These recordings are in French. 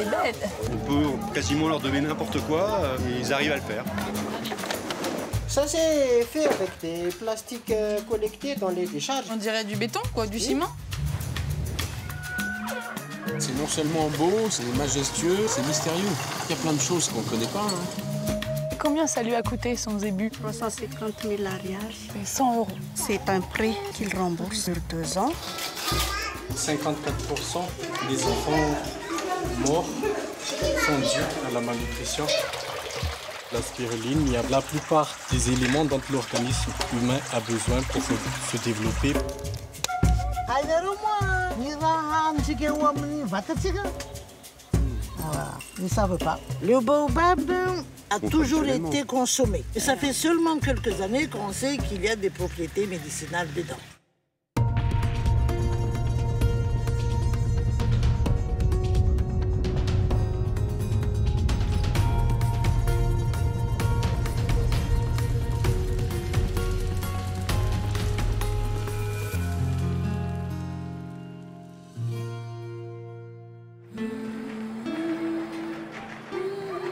elle est belle. On peut quasiment leur donner n'importe quoi, et ils arrivent à le faire. Ça, c'est fait avec des plastiques collectés dans les décharges. On dirait du béton, quoi, du ciment. C'est non seulement beau, c'est majestueux, c'est mystérieux. Il y a plein de choses qu'on ne connaît pas. Combien ça lui a coûté son zébu? 350 000 arrières. 100 €. C'est un prêt qu'il rembourse sur 2 ans. 54% des enfants morts sont dus à la malnutrition. La spiruline, il y a la plupart des éléments dont l'organisme humain a besoin pour se développer. Ils ne savent pas. Le baobab a toujours été consommé. Et ça fait seulement quelques années qu'on sait qu'il y a des propriétés médicinales dedans.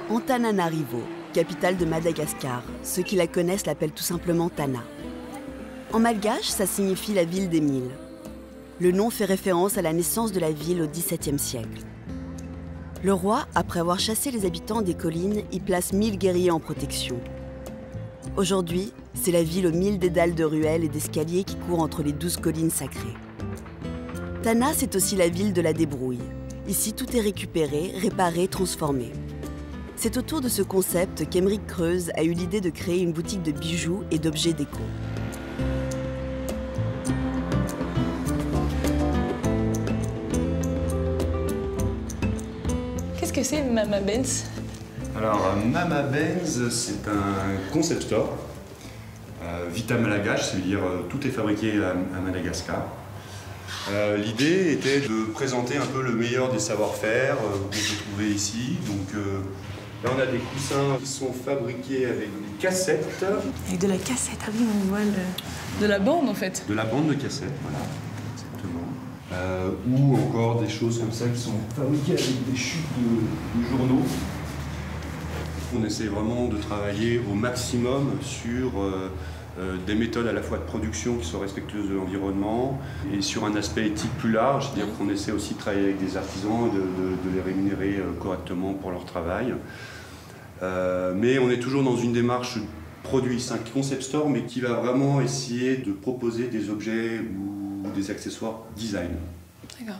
Antananarivo, capitale de Madagascar. Ceux qui la connaissent l'appellent tout simplement Tana. En malgache, ça signifie la ville des mille. Le nom fait référence à la naissance de la ville au XVIIe siècle. Le roi, après avoir chassé les habitants des collines, y place 1000 guerriers en protection. Aujourd'hui, c'est la ville aux 1000 dédales de ruelles et d'escaliers qui courent entre les 12 collines sacrées. Tana, c'est aussi la ville de la débrouille. Ici, tout est récupéré, réparé, transformé. C'est autour de ce concept qu'Emeric Creuse a eu l'idée de créer une boutique de bijoux et d'objets déco. Qu'est-ce que c'est Mama Benz? Alors, Mama Benz, c'est un concept store. Vita Malagache, c'est-à-dire tout est fabriqué à Madagascar. L'idée était de présenter un peu le meilleur des savoir-faire qu'on peut trouver ici. Donc, là, on a des coussins qui sont fabriqués avec des cassettes. Avec de la cassette, ah oui, on voit de la bande en fait. De la bande de cassette, voilà, exactement. Ou encore des choses comme ça qui sont fabriquées avec des chutes de journaux. On essaie vraiment de travailler au maximum sur des méthodes à la fois de production qui sont respectueuses de l'environnement et sur un aspect éthique plus large, c'est-à-dire qu'on essaie aussi de travailler avec des artisans, de les rémunérer correctement pour leur travail. Mais on est toujours dans une démarche produit, c'est un concept store, mais qui va vraiment essayer de proposer des objets ou des accessoires design. D'accord.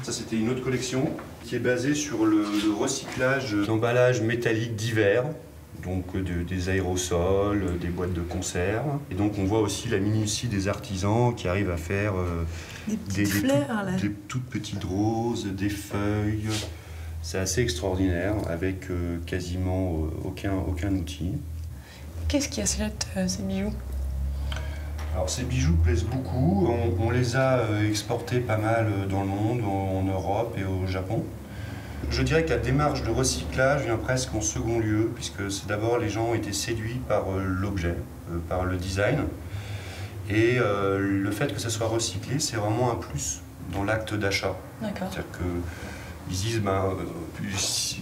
Ça, c'était une autre collection qui est basée sur le recyclage d'emballages métalliques divers. Donc des aérosols, des boîtes de conserve. Et donc on voit aussi la minutie des artisans qui arrivent à faire des fleurs, là. des toutes petites roses, des feuilles. C'est assez extraordinaire avec quasiment aucun outil. Qu'est-ce qui achète ces bijoux? Alors ces bijoux plaisent beaucoup. On les a exportés pas mal dans le monde, en Europe et au Japon. Je dirais que la démarche de recyclage vient presque en second lieu, puisque c'est d'abord les gens ont été séduits par l'objet, par le design. Et le fait que ça soit recyclé, c'est vraiment un plus dans l'acte d'achat. D'accord. C'est-à-dire qu'ils disent,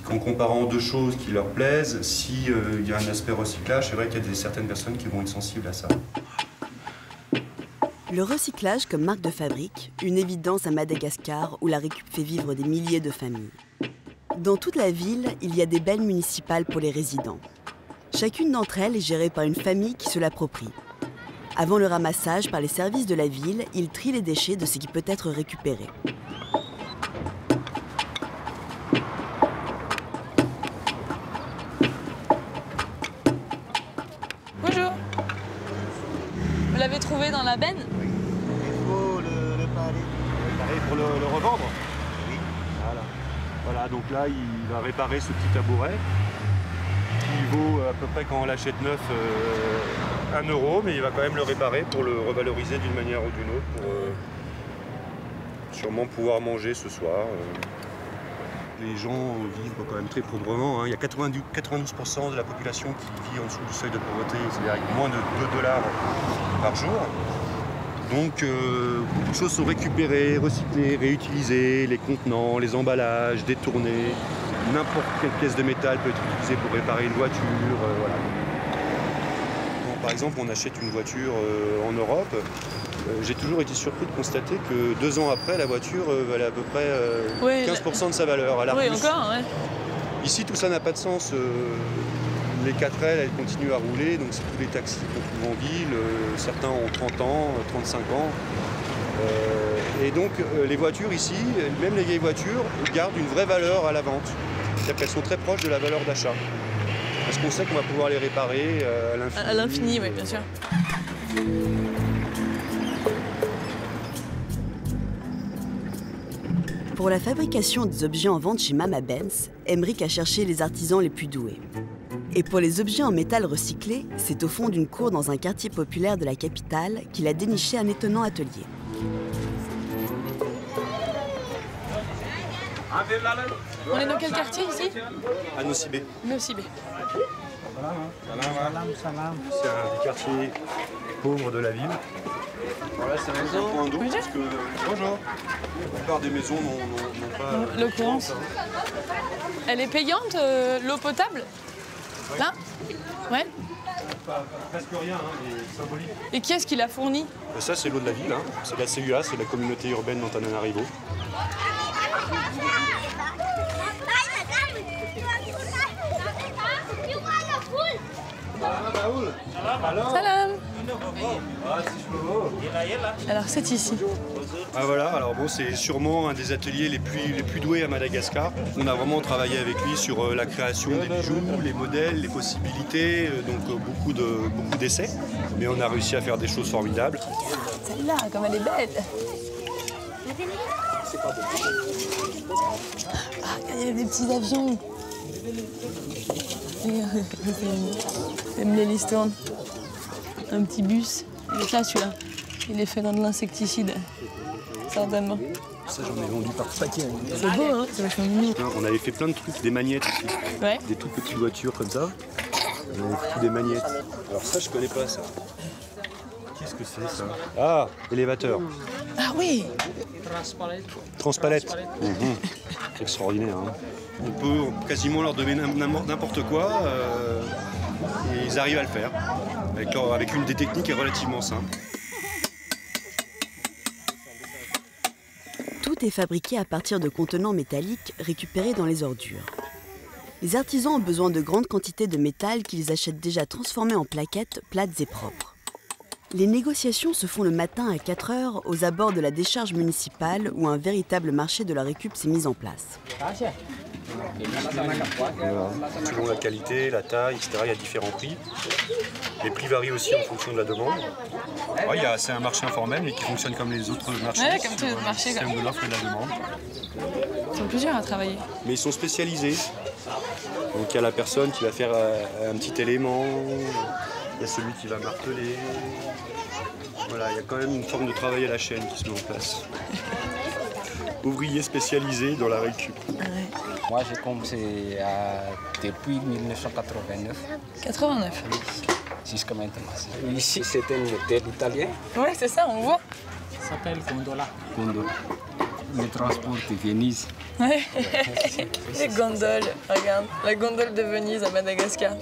qu'en comparant deux choses qui leur plaisent, s'il y a un aspect recyclage, c'est vrai qu'il y a certaines personnes qui vont être sensibles à ça. Le recyclage comme marque de fabrique, une évidence à Madagascar où la récup fait vivre des milliers de familles. Dans toute la ville, il y a des belles municipales pour les résidents. Chacune d'entre elles est gérée par une famille qui se l'approprie. Avant le ramassage par les services de la ville, ils trient les déchets de ce qui peut être récupéré. Bonjour. Vous l'avez trouvé dans la benne? Il faut le réparer. Réparer pour le revendre? Oui. Voilà, donc là, il va réparer ce petit tabouret qui vaut à peu près, quand on l'achète neuf, 1 €, mais il va quand même le réparer pour le revaloriser d'une manière ou d'une autre, pour sûrement pouvoir manger ce soir. Les gens vivent quand même très pauvrement. Il y a 92% de la population qui vit en dessous du seuil de pauvreté, c'est-à-dire avec moins de 2 $ par jour. Donc beaucoup de choses sont récupérées, recyclées, réutilisées, les contenants, les emballages, détournés. N'importe quelle pièce de métal peut être utilisée pour réparer une voiture. Voilà. Quand, par exemple, on achète une voiture en Europe, j'ai toujours été surpris de constater que 2 ans après, la voiture valait à peu près 15% de sa valeur. Oui, encore, ouais. Ici, tout ça n'a pas de sens. Les 4L, elles continuent à rouler, donc c'est tous les taxis qu'on trouve en ville. Certains ont 30 ans, 35 ans. Et donc, les voitures ici, même les vieilles voitures, gardent une vraie valeur à la vente. C'est-à-dire qu'elles sont très proches de la valeur d'achat. Parce qu'on sait qu'on va pouvoir les réparer à l'infini. À l'infini, oui, bien sûr. Pour la fabrication des objets en vente chez Mama Benz, Emmerich a cherché les artisans les plus doués. Et pour les objets en métal recyclé, c'est au fond d'une cour dans un quartier populaire de la capitale qu'il a déniché un étonnant atelier. On est dans quel quartier ici? À Nosibé. Nosibé. C'est un des quartiers pauvres de la ville. Voilà, c'est un point d'eau parce que bonjour. La plupart des maisons n'ont pas l'eau courante. Elle est payante, l'eau potable? Là? Ouais. Presque rien, mais symbolique. Et qui est-ce qui l'a fourni? Ça, c'est l'eau de la ville. C'est la CUA, c'est la communauté urbaine d'Antananarivo. Salam. Alors c'est ici. Ah voilà, alors bon, c'est sûrement un des ateliers les plus doués à Madagascar. On a vraiment travaillé avec lui sur la création des bijoux, les modèles, les possibilités, donc beaucoup d'essais. Mais on a réussi à faire des choses formidables. Celle-là, comme elle est belle. Ah, il y a des petits avions. J'aime les listournes. Un petit bus. Il est là celui-là. Il est fait dans de l'insecticide. Certainement. Ça, j'en ai vendu par paquet. C'est beau, hein? C'est vachement mignon. On avait fait plein de trucs, des magnettes aussi. Ouais. Des toutes petites voitures comme ça. On avait fait des magnettes. Alors ça, je connais pas ça. Qu'est-ce que c'est ça? Ah, élévateur. Ah oui! Transpalette. C'est extraordinaire. Hein. On peut quasiment leur donner n'importe quoi et ils arrivent à le faire. Avec une des techniques est relativement simple. Tout est fabriqué à partir de contenants métalliques récupérés dans les ordures. Les artisans ont besoin de grandes quantités de métal qu'ils achètent déjà transformés en plaquettes plates et propres. Les négociations se font le matin à 4 h aux abords de la décharge municipale où un véritable marché de la récup s'est mis en place. Voilà. Selon la qualité, la taille, etc., il y a différents prix. Les prix varient aussi en fonction de la demande. Ouais, c'est un marché informel mais qui fonctionne comme les autres marchés. Ouais, comme tous les autres marchés. C'est de l'offre et de la demande. Ils sont plusieurs à travailler. Mais ils sont spécialisés. Donc il y a la personne qui va faire un petit élément, il y a celui qui va marteler. Voilà, il y a quand même une forme de travail à la chaîne qui se met en place. Ouvrier spécialisé dans la récup. Ouais. Moi, j'ai commencé depuis 1989. 89. Jusqu'à maintenant. Ici, c'était un hôtel italien. Ouais, c'est ça, on voit. Ça s'appelle Gondola. Gondola. Le transport de Venise. Ouais. Les gondoles, regarde. La gondole de Venise à Madagascar.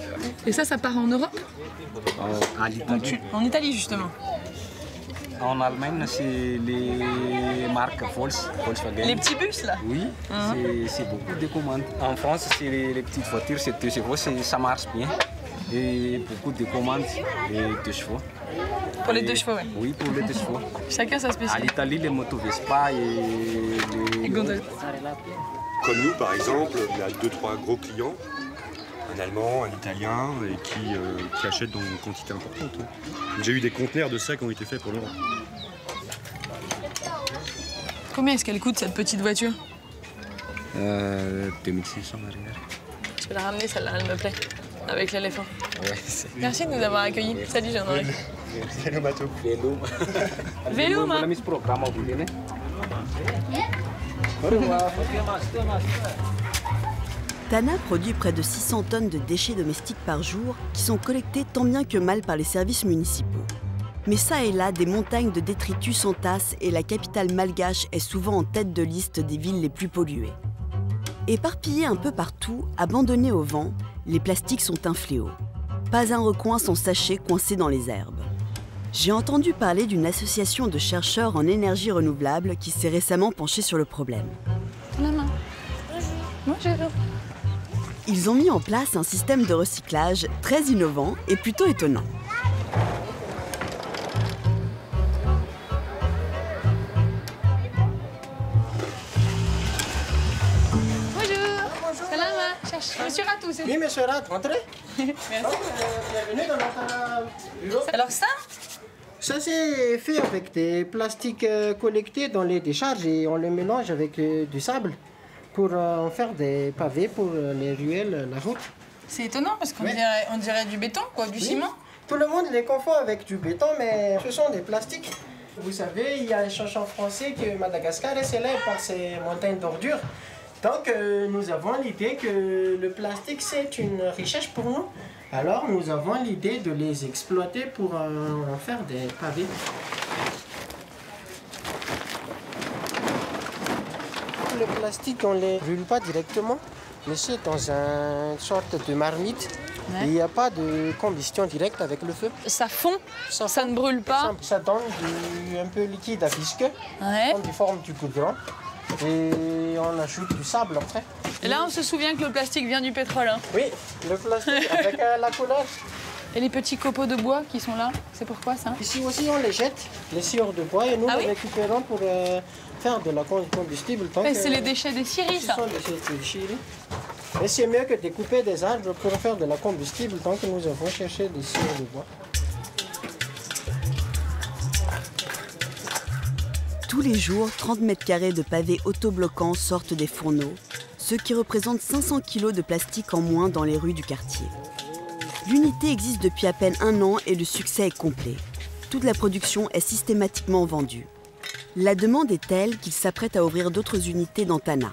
Et ça part en Europe? À l'Italie. En Italie, justement. En Allemagne, c'est les marques Volkswagen. Les petits bus, là? Oui, c'est beaucoup de commandes. En France, c'est les petites voitures, c'est 2 chevaux, ça marche bien. Et beaucoup de commandes et 2 chevaux. Pour les 2 chevaux, oui. Oui, pour les 2 chevaux. Chacun sa À spécialité. l'Italie, les motos Vespa et Les gondoles. Comme nous, par exemple, il y a 2-3 gros clients, un Allemand, un Italien, et qui achètent dans une quantité importante. J'ai eu des conteneurs de ça qui ont été faits pour l'Europe. Combien est-ce qu'elle coûte, cette petite voiture? 2600 arrière. Je vais la ramener, celle-là, elle me plaît. Avec l'éléphant. Ouais, Merci de nous avoir accueillis. Salut, Jean-Henri. Salut Mato. Vélo. Vélo, ma. Tana produit près de 600 tonnes de déchets domestiques par jour qui sont collectés tant bien que mal par les services municipaux. Mais ça et là, des montagnes de détritus s'entassent et la capitale malgache est souvent en tête de liste des villes les plus polluées. Éparpillés un peu partout, abandonnés au vent, les plastiques sont un fléau. Pas un recoin sans sachet coincé dans les herbes. J'ai entendu parler d'une association de chercheurs en énergie renouvelable qui s'est récemment penchée sur le problème. Maman. Bonjour. Ils ont mis en place un système de recyclage très innovant et plutôt étonnant. Monsieur Ratou, c'est... Oui, monsieur Ratou, entrez. Merci. Bienvenue dans notre bureau. Alors ça? Ça, c'est fait avec des plastiques collectés dans les décharges et on les mélange avec du sable pour en faire des pavés pour les ruelles, la route. C'est étonnant parce qu'on dirait du béton, quoi, du ciment. Tout le monde les confond avec du béton, mais ce sont des plastiques. Vous savez, il y a un chanson français que Madagascar est célèbre par ses montagnes d'ordures. Donc, nous avons l'idée que le plastique, c'est une richesse pour nous. Alors, nous avons l'idée de les exploiter pour en faire des pavés. Le plastique, on ne les brûle pas directement, mais c'est dans une sorte de marmite. Ouais. Il n'y a pas de combustion directe avec le feu. Ça fond, ça ne brûle pas. Ça donne un peu liquide à visqueux, en forme du goudron. Et on ajoute du sable après. Et là, on se souvient que le plastique vient du pétrole. Hein. Oui, le plastique avec la couleur. Et les petits copeaux de bois qui sont là, c'est pourquoi ça? Ici aussi, on les jette, les sciures de bois, et nous les récupérons pour faire de la combustible. C'est les déchets des scieries, ça? Ce sont des déchets des scieries. Mais c'est mieux que de couper des arbres pour faire de la combustible, donc nous avons cherché des sciures de bois. Tous les jours, 30 mètres carrés de pavés autobloquants sortent des fourneaux, ce qui représente 500 kg de plastique en moins dans les rues du quartier. L'unité existe depuis à peine 1 an et le succès est complet. Toute la production est systématiquement vendue. La demande est telle qu'ils s'apprêtent à ouvrir d'autres unités dans Tana.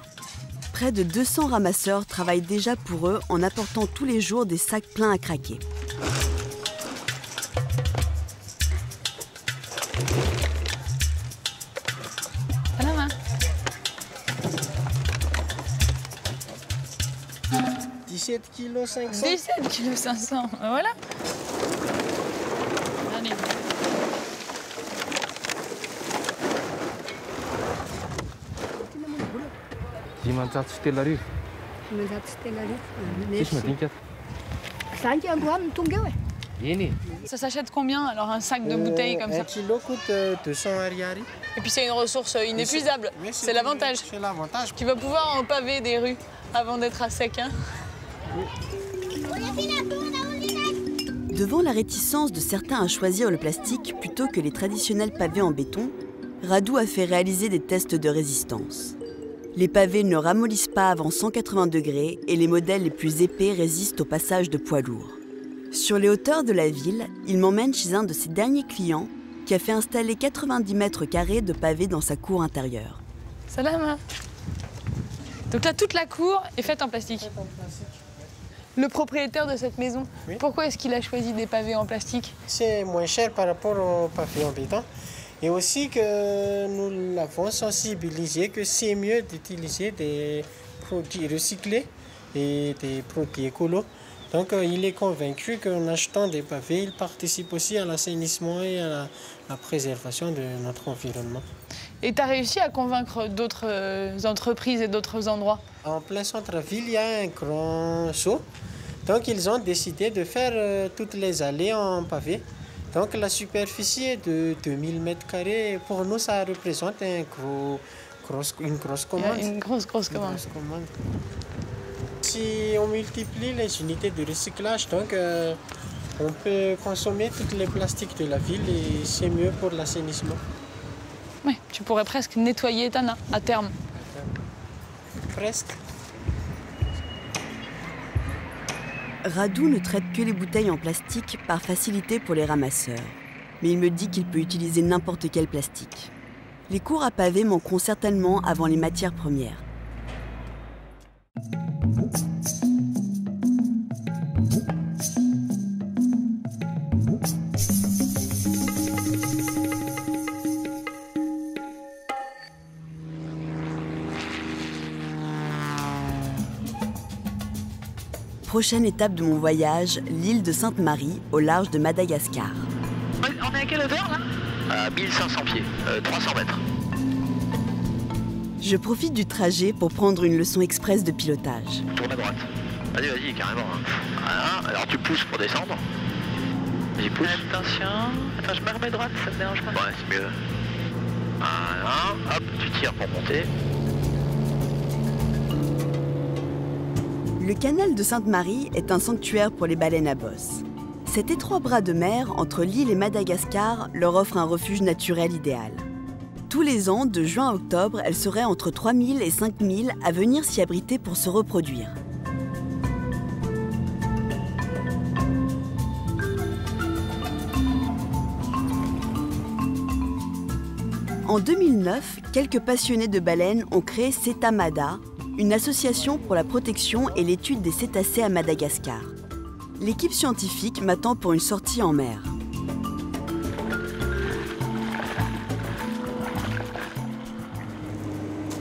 Près de 200 ramasseurs travaillent déjà pour eux en apportant tous les jours des sacs pleins à craquer. Salam. 17 kg 500. 17 kg 500, voilà. Allez. Ça s'achète combien alors un sac de bouteilles comme ça? 1 kilo coûte 200 ariari. Et puis c'est une ressource inépuisable, c'est l'avantage. C'est l'avantage. Tu vas pouvoir en paver des rues avant d'être à sec. Hein. Devant la réticence de certains à choisir le plastique plutôt que les traditionnels pavés en béton, Radou a fait réaliser des tests de résistance. Les pavés ne ramollissent pas avant 180 degrés et les modèles les plus épais résistent au passage de poids lourds. Sur les hauteurs de la ville, il m'emmène chez un de ses derniers clients qui a fait installer 90 mètres carrés de pavés dans sa cour intérieure. Salam. Donc là, toute la cour est faite en plastique. Le propriétaire de cette maison, pourquoi est-ce qu'il a choisi des pavés en plastique? C'est moins cher par rapport aux pavés en béton. Et aussi que nous l'avons sensibilisé que c'est mieux d'utiliser des produits recyclés et des produits écolos. Donc il est convaincu qu'en achetant des pavés, il participe aussi à l'assainissement et à la préservation de notre environnement. Et tu as réussi à convaincre d'autres entreprises et d'autres endroits? En plein centre-ville, il y a un grand seau. Donc ils ont décidé de faire toutes les allées en pavé. Donc la superficie est de 2000 m². Pour nous, ça représente une grosse commande. Une grosse commande. Si on multiplie les unités de recyclage, donc on peut consommer tous les plastiques de la ville et c'est mieux pour l'assainissement. Oui, tu pourrais presque nettoyer Tana à terme. Presque. Radou ne traite que les bouteilles en plastique par facilité pour les ramasseurs. Mais il me dit qu'il peut utiliser n'importe quel plastique. Les cours à pavés manqueront certainement avant les matières premières. Prochaine étape de mon voyage, l'île de Sainte-Marie, au large de Madagascar. On est à quelle hauteur là? À 1500 pieds, 300 mètres. Je profite du trajet pour prendre une leçon express de pilotage. Tourne à droite. Vas-y, carrément. Hein. Voilà. Alors tu pousses pour descendre. Vas-y, pousse. Attention. Attends, je me remets droite, ça te dérange pas? Ouais, c'est mieux. Voilà. Hop, tu tires pour monter. Le canal de Sainte-Marie est un sanctuaire pour les baleines à bosse. Cet étroit bras de mer entre l'île et Madagascar leur offre un refuge naturel idéal. Tous les ans, de juin à octobre, elles seraient entre 3000 et 5000 à venir s'y abriter pour se reproduire. En 2009, quelques passionnés de baleines ont créé Cetamada, une association pour la protection et l'étude des cétacés à Madagascar. L'équipe scientifique m'attend pour une sortie en mer.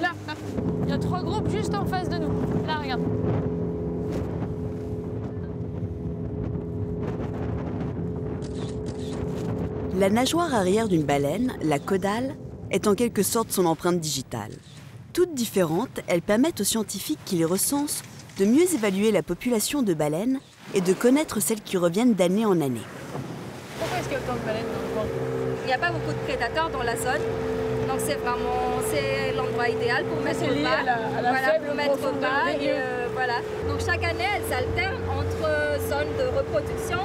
Là, il y a 3 groupes juste en face de nous. Là, regarde. La nageoire arrière d'une baleine, la caudale, est en quelque sorte son empreinte digitale. Toutes différentes, elles permettent aux scientifiques qui les recensent de mieux évaluer la population de baleines et de connaître celles qui reviennent d'année en année. Pourquoi est-ce qu'il y a autant de baleines dans le coin? Il n'y a pas beaucoup de prédateurs dans la zone, donc c'est l'endroit idéal pour mettre au bas. Voilà. Donc chaque année, elles s'alternent entre zones de reproduction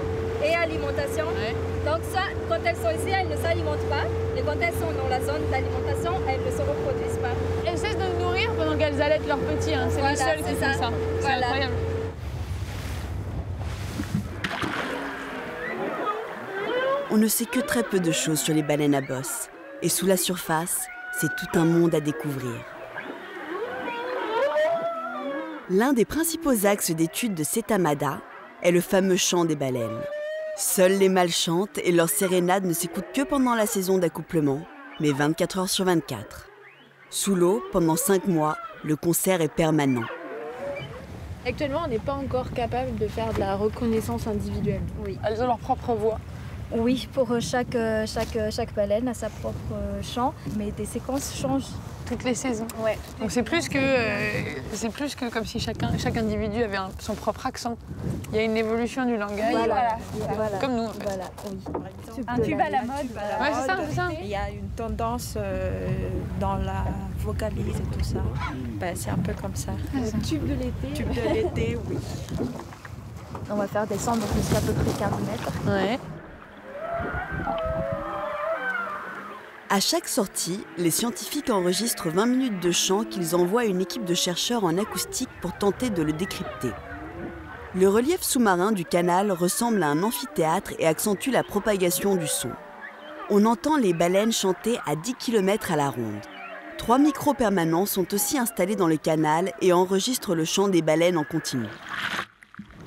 et alimentation. Ouais. Donc ça, quand elles sont ici, elles ne s'alimentent pas. Et quand elles sont dans la zone d'alimentation, elles ne se reproduisent pas. Elles cessent de nourrir pendant qu'elles allaitent leurs petits. Hein. C'est les seules qui font ça. C'est incroyable. On ne sait que très peu de choses sur les baleines à bosse. Et sous la surface, c'est tout un monde à découvrir. L'un des principaux axes d'étude de Cetamada est le fameux chant des baleines. Seuls les mâles chantent et leur sérénade ne s'écoute que pendant la saison d'accouplement, mais 24 heures sur 24. Sous l'eau, pendant 5 mois, le concert est permanent. Actuellement, on n'est pas encore capable de faire de la reconnaissance individuelle. Oui. Elles ont leur propre voix. Oui, pour chaque baleine a sa propre chant, mais des séquences changent. Toutes les saisons. Ouais. Donc c'est plus que comme si chaque individu avait son propre accent. Il y a une évolution du langage. Voilà. Comme nous en fait. Voilà, oui. Un tube à la mode. Ouais, c'est ça. Il y a une tendance dans la vocalise et tout ça. Ben, c'est un peu comme ça. Le tube de l'été. Tube de l'été, oui. On va faire descendre jusqu'à peu près 15 mètres. Ouais. À chaque sortie, les scientifiques enregistrent 20 minutes de chant qu'ils envoient à une équipe de chercheurs en acoustique pour tenter de le décrypter. Le relief sous-marin du canal ressemble à un amphithéâtre et accentue la propagation du son. On entend les baleines chanter à 10 km à la ronde. 3 micros permanents sont aussi installés dans le canal et enregistrent le chant des baleines en continu.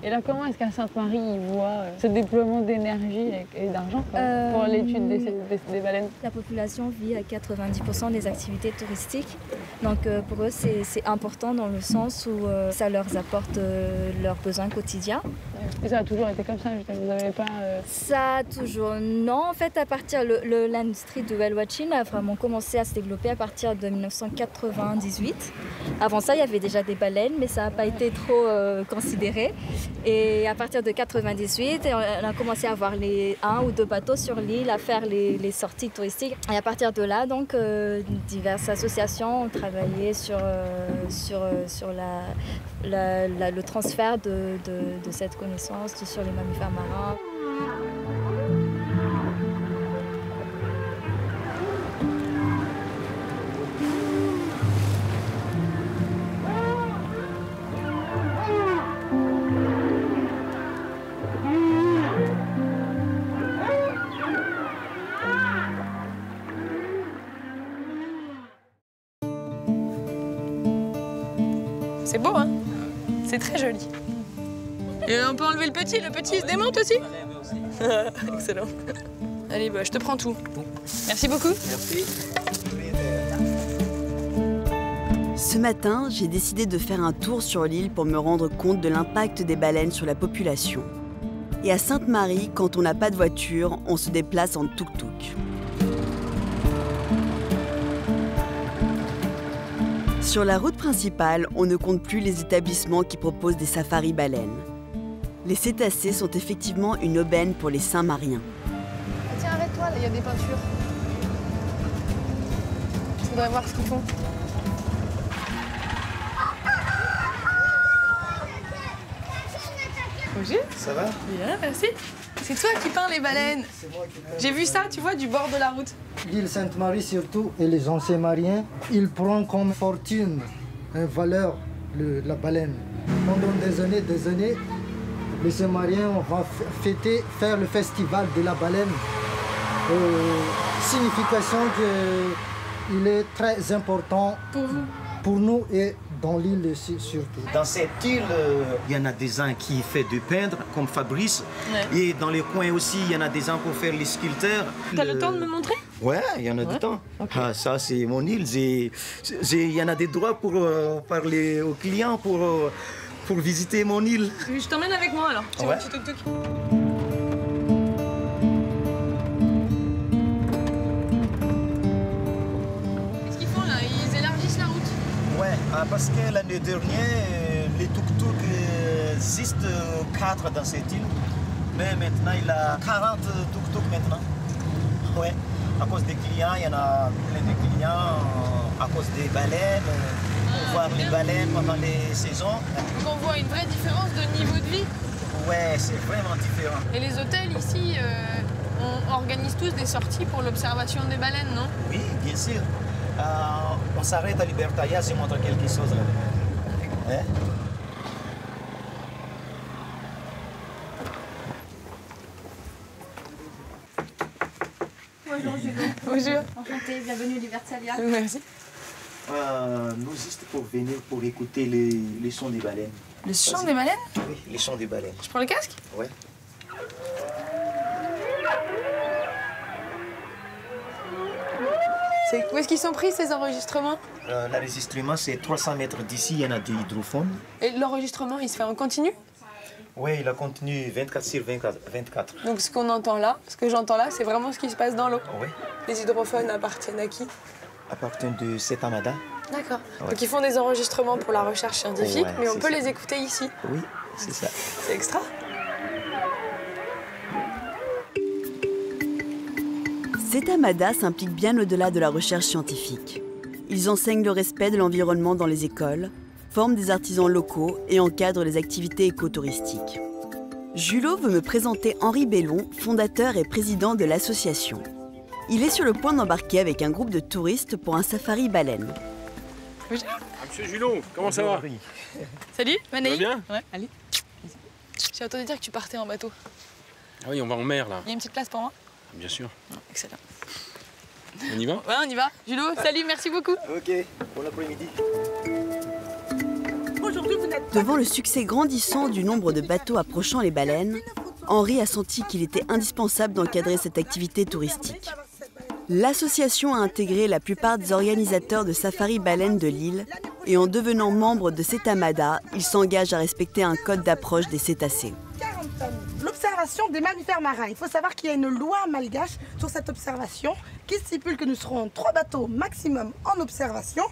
Et là, comment est-ce qu'à Sainte-Marie, ils voient ce déploiement d'énergie et d'argent pour l'étude des baleines? La population vit à 90% des activités touristiques. Donc pour eux, c'est important dans le sens où ça leur apporte leurs besoins quotidiens. Et ça a toujours été comme ça, vous n'avez pas... Ça a toujours... Non, en fait, à partir de l'industrie du whale watching a vraiment commencé à se développer à partir de 1998. Avant ça, il y avait déjà des baleines, mais ça n'a pas été trop considéré. Et à partir de 1998, on a commencé à avoir 1 ou 2 bateaux sur l'île à faire les sorties touristiques. Et à partir de là, donc, diverses associations ont travaillé sur le transfert de cette connaissance sur les mammifères marins. C'est beau, hein? C'est très joli. Et on peut enlever le petit il se démonte aussi? Excellent. Allez, bah, je te prends tout. Merci beaucoup. Ce Ce matin, j'ai décidé de faire un tour sur l'île pour me rendre compte de l'impact des baleines sur la population. Et à Sainte-Marie, quand on n'a pas de voiture, on se déplace en tuk-tuk. Sur la route principale, on ne compte plus les établissements qui proposent des safaris baleines. Les cétacés sont effectivement une aubaine pour les Saint-Mariens. Ah tiens, arrête-toi, là, il y a des peintures. Je voudrais voir ce qu'ils font. Bonjour. Ça va? Bien, merci. C'est toi qui peins les baleines. C'est moi qui peins. J'ai vu ça, tu vois, du bord de la route. L'île Sainte-Marie surtout, et les anciens mariens, ils prennent comme fortune, valeur, la baleine. Pendant des années, les Saint-Mariens vont faire le festival de la baleine. Signification qu'il est très important pour nous et dans l'île surtout. Dans cette île, il y en a des gens qui font du peintre, comme Fabrice. Ouais. Et dans les coins aussi, il y en a des gens pour faire les sculpteurs. T'as le temps de me montrer? Ouais, il y en a du temps. Okay. Ah, ça, c'est mon île. Il y en a des droits pour parler aux clients, pour visiter mon île. Je t'emmène avec moi alors, sur ouais. mon petit tuk-tuk. Qu'est-ce qu'ils font là? Ils élargissent la route? Ouais, parce que l'année dernière, les tuk-tuk existent 4 dans cette île. Mais maintenant, il y a 40 tuk-tuk maintenant. Ouais, à cause des clients, il y en a plein de clients, à cause des baleines. Pour voir les baleines pendant les saisons. Donc on voit une vraie différence de niveau de vie? Ouais, c'est vraiment différent. Et les hôtels ici, on organise tous des sorties pour l'observation des baleines, non? Oui, bien sûr. On s'arrête à Libertalia, je montre quelque chose là. Hein? Bonjour Julo. Bonjour. Enchantée, bienvenue Libertalia. Merci. Nous juste pour venir pour écouter les sons des baleines. Les sons des baleines? Oui, les sons des baleines. Je prends le casque? Ouais. Où est-ce qu'ils sont pris ces enregistrements? L'enregistrement, c'est 300 mètres d'ici, il y en a des hydrophones. Et l'enregistrement, il se fait en continu? Oui, il a continu 24/24. Donc ce qu'on entend là, ce que j'entends là, c'est vraiment ce qui se passe dans l'eau? Oui. Les hydrophones appartiennent à qui? Appartiennent de Setamada. D'accord. Ouais. Donc ils font des enregistrements pour la recherche scientifique, ouais, mais on peut ça. les écouter ici? Oui, c'est ça. C'est extra. Setamada s'implique bien au-delà de la recherche scientifique. Ils enseignent le respect de l'environnement dans les écoles, forment des artisans locaux et encadrent les activités écotouristiques. Julot veut me présenter Henri Bellon, fondateur et président de l'association. Il est sur le point d'embarquer avec un groupe de touristes pour un safari baleine. Monsieur Julot, comment ça va? Salut, Manaï. Ça va bien? Ouais, allez. J'ai entendu dire que tu partais en bateau. Ah oui, on va en mer là. Il y a une petite place pour moi? Bien sûr. Excellent. On y va? Ouais, on y va. Julot, salut, merci beaucoup. Ok, bon après-midi. Devant le succès grandissant du nombre de bateaux approchant les baleines, Henri a senti qu'il était indispensable d'encadrer cette activité touristique. L'association a intégré la plupart des organisateurs de safari baleines de l'île et en devenant membre de Setamada, il s'engage à respecter un code d'approche des cétacés. L'observation des mammifères marins. Il faut savoir qu'il y a une loi malgache sur cette observation qui stipule que nous serons 3 bateaux maximum en observation,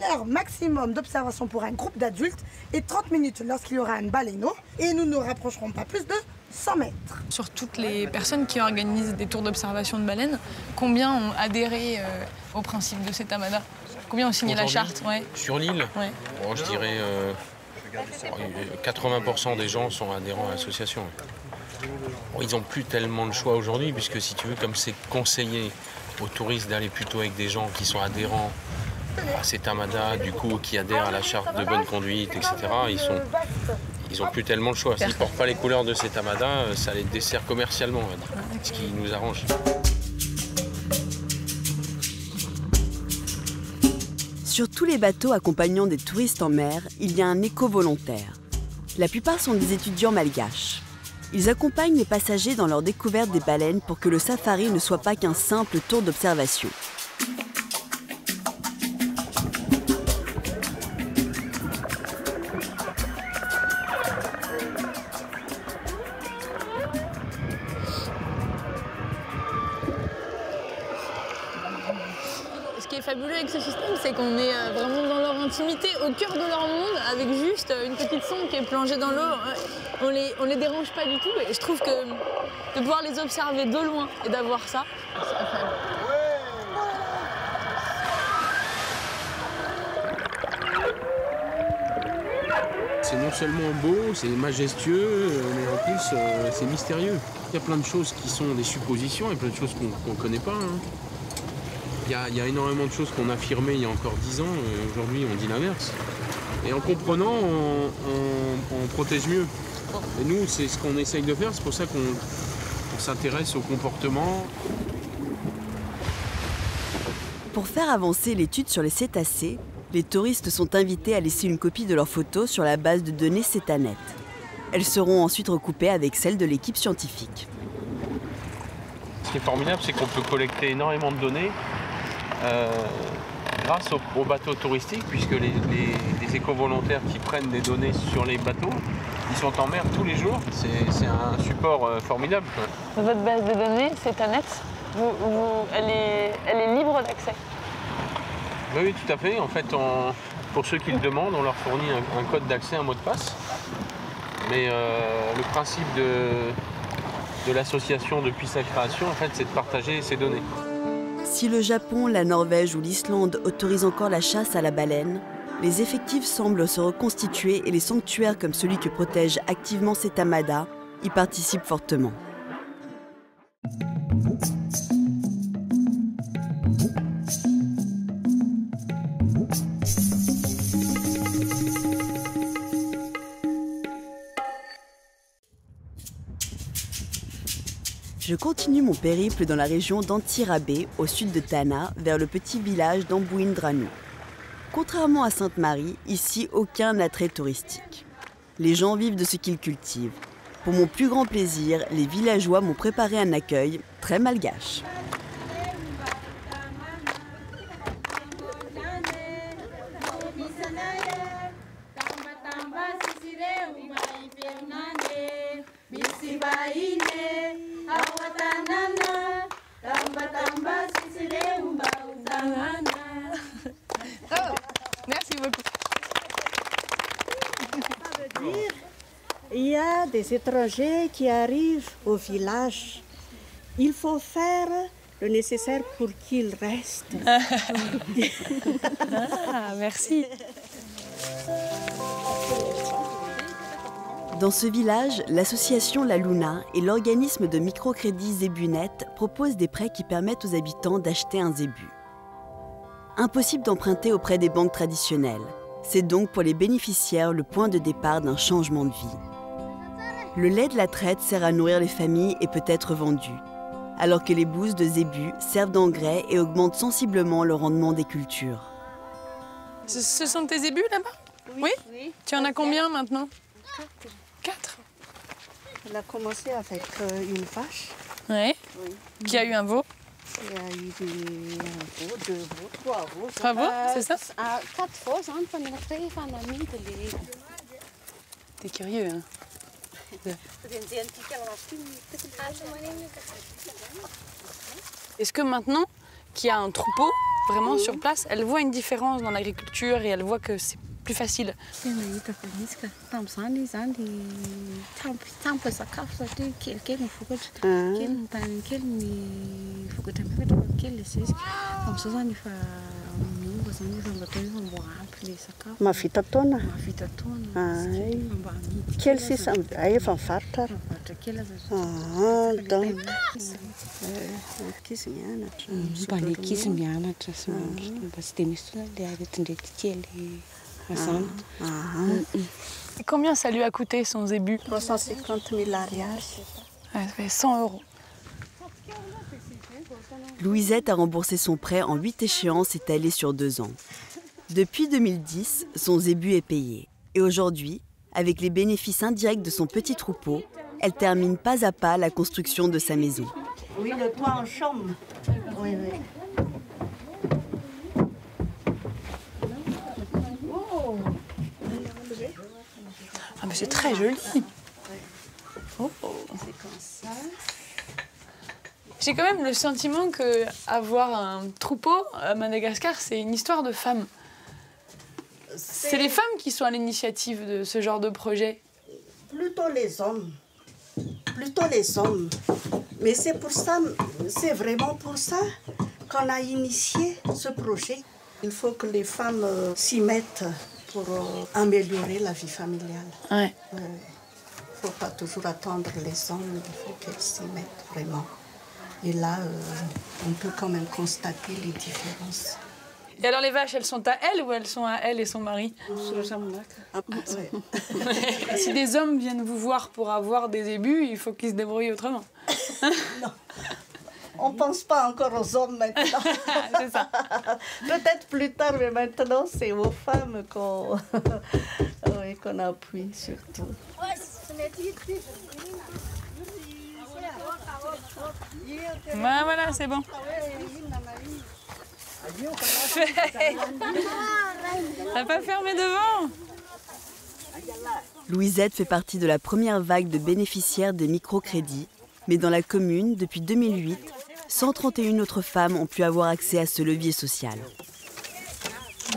1 heure maximum d'observation pour un groupe d'adultes et 30 minutes lorsqu'il y aura un baleineau. Et nous ne rapprocherons pas plus de 100 mètres. Sur toutes les personnes qui organisent des tours d'observation de baleines, combien ont adhéré au principe de Setamada? Combien ont signé la charte? Ouais. Sur l'île? Ouais. Bon, je dirais 80% des gens sont adhérents à l'association. Bon, ils n'ont plus tellement de choix aujourd'hui, puisque si tu veux, comme c'est conseillé aux touristes d'aller plutôt avec des gens qui sont adhérents à Setamada, du coup, qui adhèrent à la charte de bonne conduite, etc., ils n'ont plus tellement de choix. S'ils ne portent pas les couleurs de Setamada, ça les dessert commercialement, on va dire, ce qui nous arrange. Sur tous les bateaux accompagnant des touristes en mer, il y a un éco-volontaire. La plupart sont des étudiants malgaches. Ils accompagnent les passagers dans leur découverte des baleines pour que le safari ne soit pas qu'un simple tour d'observation. ce qui est fabuleux avec ce système, c'est qu'on est vraiment dans leur intimité, au cœur de leur monde, avec juste une petite sonde qui est plongée dans l'eau. On les dérange pas du tout. Et je trouve que de pouvoir les observer de loin et d'avoir ça, c'est incroyable. C'est non seulement beau, c'est majestueux, mais en plus c'est mystérieux. Il y a plein de choses qui sont des suppositions et plein de choses qu'on ne connaît pas. Hein. Il y a énormément de choses qu'on affirmait il y a encore 10 ans, aujourd'hui on dit l'inverse. Et en comprenant, on protège mieux. Et nous, c'est ce qu'on essaye de faire, c'est pour ça qu'on s'intéresse au comportement. Pour faire avancer l'étude sur les cétacés, les touristes sont invités à laisser une copie de leurs photos sur la base de données CétaNet. Elles seront ensuite recoupées avec celles de l'équipe scientifique. Ce qui est formidable, c'est qu'on peut collecter énormément de données grâce aux bateaux touristiques, puisque les éco-volontaires qui prennent des données sur les bateaux, ils sont en mer tous les jours. C'est un support formidable. Votre base de données, CétaNet, elle est libre d'accès. Oui, tout à fait. En fait, pour ceux qui le demandent, on leur fournit un code d'accès, un mot de passe. Mais le principe de l'association depuis sa création, en fait, c'est de partager ces données. Si le Japon, la Norvège ou l'Islande autorisent encore la chasse à la baleine, les effectifs semblent se reconstituer et les sanctuaires comme celui que protège activement Setamada y participent fortement. Je continue mon périple dans la région d'Antirabe, au sud de Tana, vers le petit village d'Ambuindranu. Contrairement à Sainte-Marie, ici, aucun attrait touristique. Les gens vivent de ce qu'ils cultivent. Pour mon plus grand plaisir, les villageois m'ont préparé un accueil très malgache. Merci beaucoup. Il y a des étrangers qui arrivent au village. Il faut faire le nécessaire pour qu'ils restent. Merci. Dans ce village, l'association La Luna et l'organisme de microcrédit Zébunet proposent des prêts qui permettent aux habitants d'acheter un zébu. Impossible d'emprunter auprès des banques traditionnelles. C'est donc pour les bénéficiaires le point de départ d'un changement de vie. Le lait de la traite sert à nourrir les familles et peut être vendu, alors que les bousses de zébu servent d'engrais et augmentent sensiblement le rendement des cultures. Ce sont tes zébus là-bas? Oui. Tu en as combien maintenant? 4. Elle a commencé avec une vache. Ouais. Oui. Qui a eu un veau? Il y a eu un veau, 2 veaux, 3 veaux. 3 veaux, c'est ça? 4 veaux, T'es curieux, hein? Est-ce que maintenant qu'il y a un troupeau vraiment sur place, elle voit une différence dans l'agriculture et elle voit que c'est plus facile? Mahavita taona. Kely sisa efa mivarotra. Ankizy mianatra. Mba ny ankizy mianatra mba tsy dia misy le aretin-drety kely azany. Combien ça lui a coûté son zébu? 350 000 ariary. Ça fait 100 €. Louisette a remboursé son prêt en 8 échéances étalées sur 2 ans. Depuis 2010, son zébu est payé. Et aujourd'hui, avec les bénéfices indirects de son petit troupeau, elle termine pas à pas la construction de sa maison. Oui, le toit en chaume. Oui, oui. Ah, mais c'est très joli. Oh. C'est comme ça. J'ai quand même le sentiment qu'avoir un troupeau à Madagascar, c'est une histoire de femmes. C'est les femmes qui sont à l'initiative de ce genre de projet. Plutôt les hommes. Plutôt les hommes. Mais c'est pour ça, c'est vraiment pour ça qu'on a initié ce projet. Il faut que les femmes s'y mettent pour améliorer la vie familiale. Ouais. Il ne faut pas toujours attendre les hommes, il faut qu'elles s'y mettent vraiment. Et là, on peut quand même constater les différences. Et alors les vaches, elles sont à elle ou elles sont à elle et son mari? Si des hommes viennent vous voir pour avoir des ébus, il faut qu'ils se débrouillent autrement. Non. On ne pense pas encore aux hommes maintenant. C'est ça. Peut-être plus tard, mais maintenant, c'est aux femmes qu'on appuie surtout. Ouais, voilà, c'est bon. T'as pas fermé devant? Louisette fait partie de la première vague de bénéficiaires des microcrédits, mais dans la commune, depuis 2008, 131 autres femmes ont pu avoir accès à ce levier social.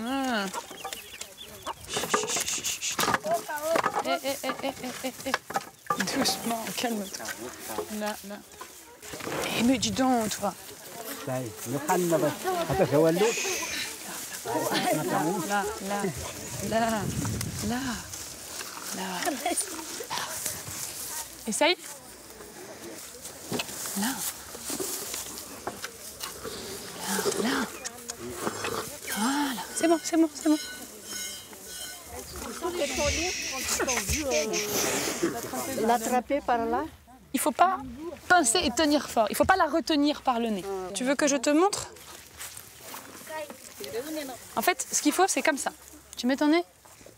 Ah. Doucement, calme-toi. Là. Eh mais dis donc, toi. Là. Essaye. Là. Voilà. C'est bon. L'attraper par là. Il faut pas pincer et tenir fort. Il faut pas la retenir par le nez. Tu veux que je te montre? En fait, ce qu'il faut, c'est comme ça. Tu mets ton nez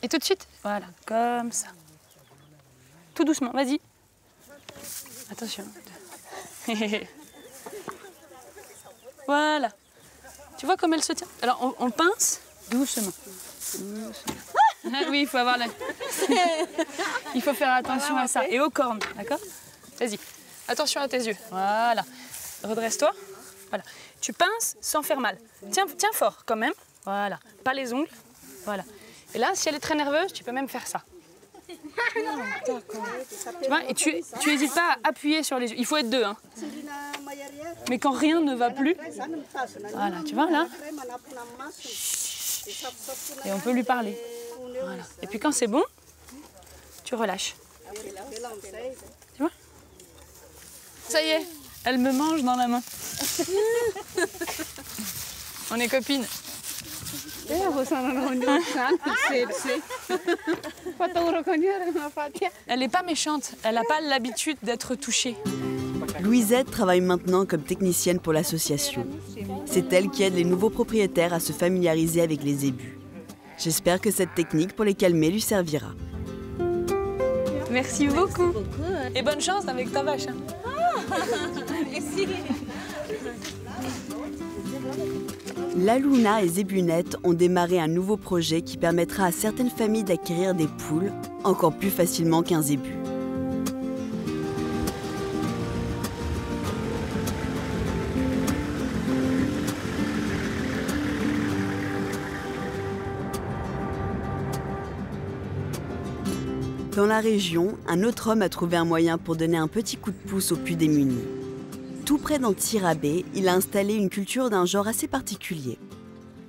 et tout de suite, voilà, comme ça. Tout doucement, vas-y. Attention. Voilà. Tu vois comme elle se tient? Alors, on pince doucement. Ah oui, il faut avoir la... Il faut faire attention à ça. Et aux cornes, d'accord? Vas-y. Attention à tes yeux. Voilà. Redresse-toi. Voilà. Tu pinces sans faire mal. Tiens fort quand même. Voilà. Pas les ongles. Voilà. Et là, si elle est très nerveuse, tu peux même faire ça. Tu vois, et tu hésites pas à appuyer sur les yeux. Il faut être deux, hein. Mais quand rien ne va plus, voilà, tu vois là. Et on peut lui parler. Voilà. Et puis quand c'est bon, tu relâches. Tu vois? Ça y est, elle me mange dans la main. On est copines. Elle n'est pas méchante, elle n'a pas l'habitude d'être touchée. Louisette travaille maintenant comme technicienne pour l'association. C'est elle qui aide les nouveaux propriétaires à se familiariser avec les ébus. J'espère que cette technique pour les calmer lui servira. Merci beaucoup. Et bonne chance avec ta vache. Merci. Lalouna et Zébunette ont démarré un nouveau projet qui permettra à certaines familles d'acquérir des poules encore plus facilement qu'un zébu. Dans la région, un autre homme a trouvé un moyen pour donner un petit coup de pouce aux plus démunis. Tout près d'Antirabé, il a installé une culture d'un genre assez particulier.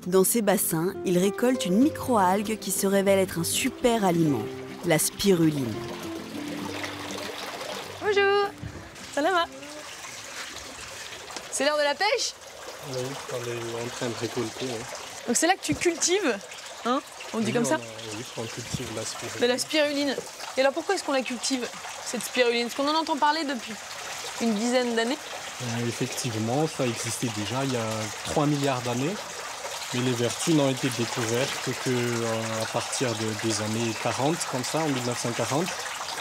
Dans ses bassins, il récolte une micro-algue qui se révèle être un super aliment, la spiruline. Bonjour, salam. C'est l'heure de la pêche? Oui, on est en train de récolter. Oui. Donc c'est là que tu cultives, hein? On dit comme ça? Oui, on cultive la spiruline. De la spiruline. Et alors pourquoi est-ce qu'on la cultive, cette spiruline? Parce qu'on en entend parler depuis une dizaine d'années. Effectivement, ça existait déjà il y a 3 milliards d'années. Mais les vertus n'ont été découvertes qu'à partir des années 40, comme ça, en 1940.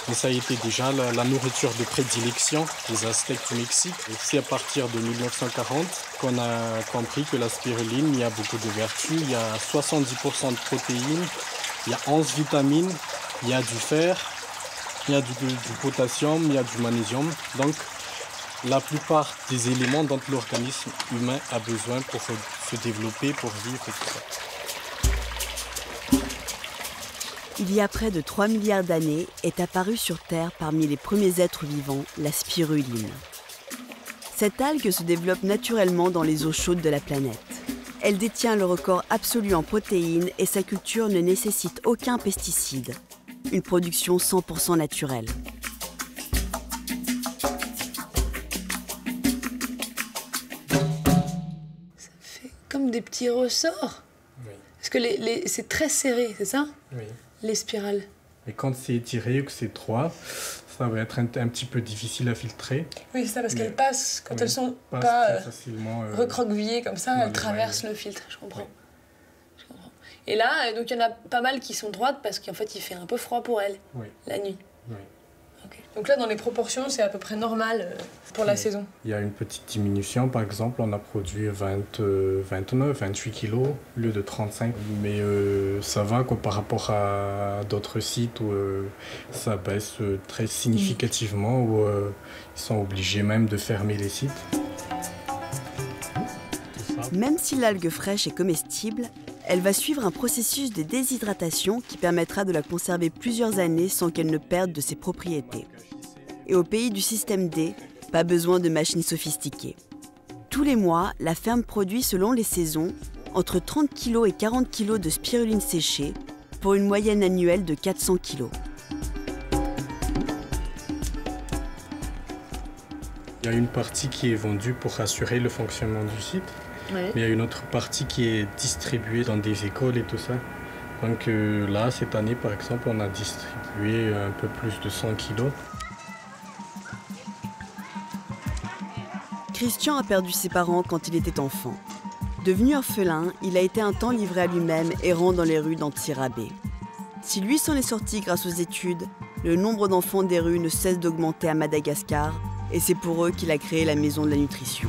Mais ça a été déjà la nourriture de prédilection des Aztèques du Mexique. Et c'est à partir de 1940 qu'on a compris que la spiruline, il y a beaucoup de vertus. Il y a 70% de protéines, il y a 11 vitamines, il y a du fer, il y a du potassium, il y a du magnésium. Donc, la plupart des éléments dont l'organisme humain a besoin pour se développer, pour vivre et tout ça. Il y a près de 3 milliards d'années est apparue sur Terre parmi les premiers êtres vivants la spiruline. Cette algue se développe naturellement dans les eaux chaudes de la planète. Elle détient le record absolu en protéines et sa culture ne nécessite aucun pesticide. Une production 100% naturelle. Ça fait comme des petits ressorts. Oui. Parce que c'est très serré, c'est ça? Oui. Les spirales. Et quand c'est étiré ou que c'est droit, ça va être un petit peu difficile à filtrer. Oui, c'est ça, parce qu'elles passent, quand elles sont passent pas facilement, recroquevillées comme ça, elles traversent le filtre, je comprends. Je comprends. Et là, donc il y en a pas mal qui sont droites parce qu'en fait il fait un peu froid pour elles, la nuit. Oui. Okay. Donc là, dans les proportions, c'est à peu près normal pour la saison. Il y a une petite diminution, par exemple, on a produit 29, 28 kilos au lieu de 35. Mais ça va quoi, par rapport à d'autres sites où ça baisse très significativement, où ils sont obligés même de fermer les sites. Même si l'algue fraîche est comestible, elle va suivre un processus de déshydratation qui permettra de la conserver plusieurs années sans qu'elle ne perde de ses propriétés. Et au pays du système D, pas besoin de machines sophistiquées. Tous les mois, la ferme produit selon les saisons entre 30 kg et 40 kg de spiruline séchée pour une moyenne annuelle de 400 kg. Il y a une partie qui est vendue pour assurer le fonctionnement du site. Oui. Mais il y a une autre partie qui est distribuée dans des écoles et tout ça. Donc là, cette année, par exemple, on a distribué un peu plus de 100 kilos. Christian a perdu ses parents quand il était enfant. Devenu orphelin, il a été un temps livré à lui-même, errant dans les rues d'Antirabé. Si lui s'en est sorti grâce aux études, le nombre d'enfants des rues ne cesse d'augmenter à Madagascar, et c'est pour eux qu'il a créé la Maison de la Nutrition.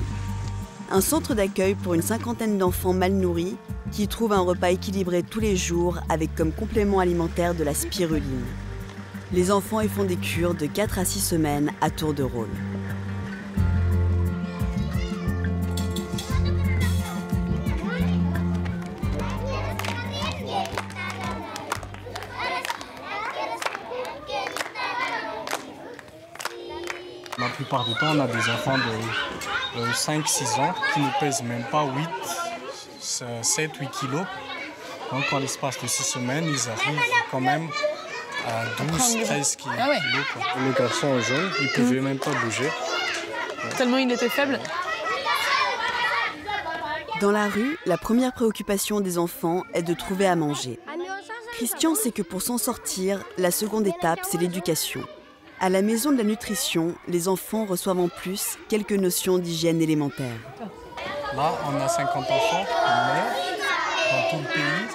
Un centre d'accueil pour une 50aine d'enfants mal nourris qui trouvent un repas équilibré tous les jours avec comme complément alimentaire de la spiruline. Les enfants y font des cures de 4 à 6 semaines à tour de rôle. La plupart du temps, on a des enfants de 5-6 ans qui ne pèsent même pas 7-8 kilos. Donc, en l'espace de 6 semaines, ils arrivent quand même à 12-13 kilos. Ah ouais. Quoi. Le garçon jaune, il ne pouvait même pas bouger. Tellement il était faible. Dans la rue, la première préoccupation des enfants est de trouver à manger. Christian sait que pour s'en sortir, la seconde étape, c'est l'éducation. À la Maison de la Nutrition, les enfants reçoivent en plus quelques notions d'hygiène élémentaire. Là, on a 50 enfants, mais dans tout le pays,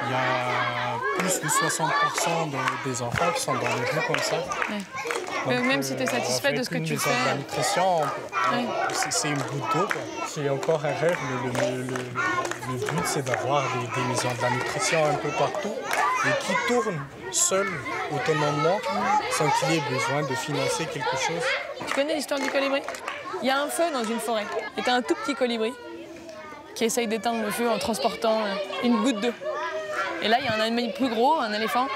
il y a plus de 60% des enfants qui sont dans les rues comme ça. Ouais. Donc, même si tu es satisfait de ce que tu fais. La nutrition, c'est une goutte d'eau. C'est encore un rêve. Le but, c'est d'avoir des maisons de la nutrition un peu partout et qui tournent seules, autonomement, sans qu'il y ait besoin de financer quelque chose. Tu connais l'histoire du colibri? Il y a un feu dans une forêt. Et tu as un tout petit colibri qui essaye d'éteindre le feu en transportant une goutte d'eau. Et là, il y a un animal plus gros, un éléphant,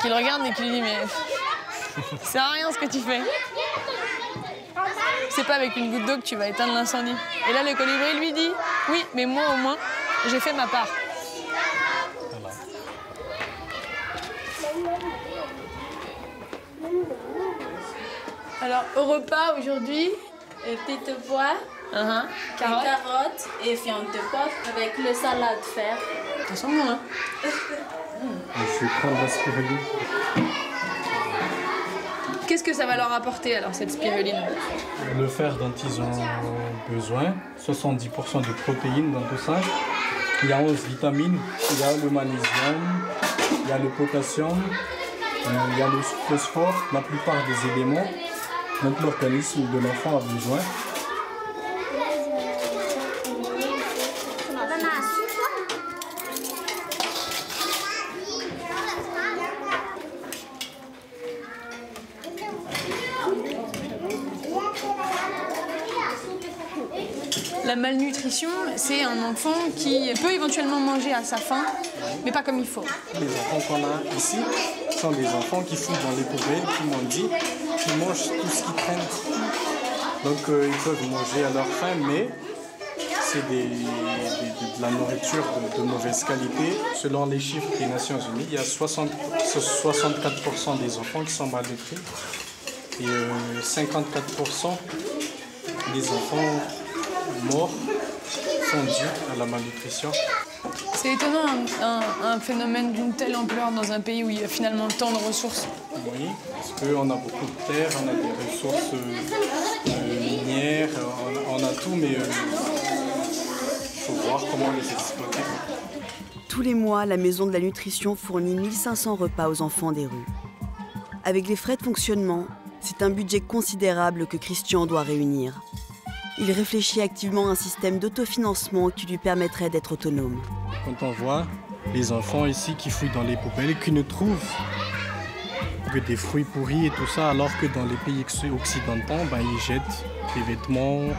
qui le regarde et qui lui dit « Mais c'est à rien ce que tu fais. C'est pas avec une goutte d'eau que tu vas éteindre l'incendie. » Et là, le colibri lui dit « Oui, mais moi au moins, j'ai fait ma part. » Alors, au repas aujourd'hui, petite pois, carottes et fientes de porc avec le salade fer. Ça sent bon, hein? Je vais prendre la spiruline. Qu'est-ce que ça va leur apporter alors, cette spiruline? Le fer dont ils ont besoin, 70% de protéines dans tout ça. Il y a 11 vitamines, il y a le magnésium, il y a le potassium, il y a le phosphore, la plupart des éléments dont l'organisme de l'enfant a besoin. La malnutrition, c'est un enfant qui peut éventuellement manger à sa faim, mais pas comme il faut. Les enfants qu'on a ici sont des enfants qui fouillent dans les poubelles, qui mendient, qui mangent tout ce qui traîne. Donc ils peuvent manger à leur faim, mais c'est de la nourriture de mauvaise qualité. Selon les chiffres des Nations Unies, il y a 64% des enfants qui sont malnutris et 54% des enfants morts sont dus à la malnutrition. C'est étonnant un phénomène d'une telle ampleur dans un pays où il y a finalement tant de ressources. Oui, parce qu'on a beaucoup de terre, on a des ressources minières, on a tout, mais il faut voir comment les exploiter. Tous les mois, la Maison de la Nutrition fournit 1500 repas aux enfants des rues. Avec les frais de fonctionnement, c'est un budget considérable que Christian doit réunir. Il réfléchit activement à un système d'autofinancement qui lui permettrait d'être autonome. Quand on voit les enfants ici qui fouillent dans les poubelles et qui ne trouvent que des fruits pourris et tout ça, alors que dans les pays occidentaux, ils jettent des vêtements.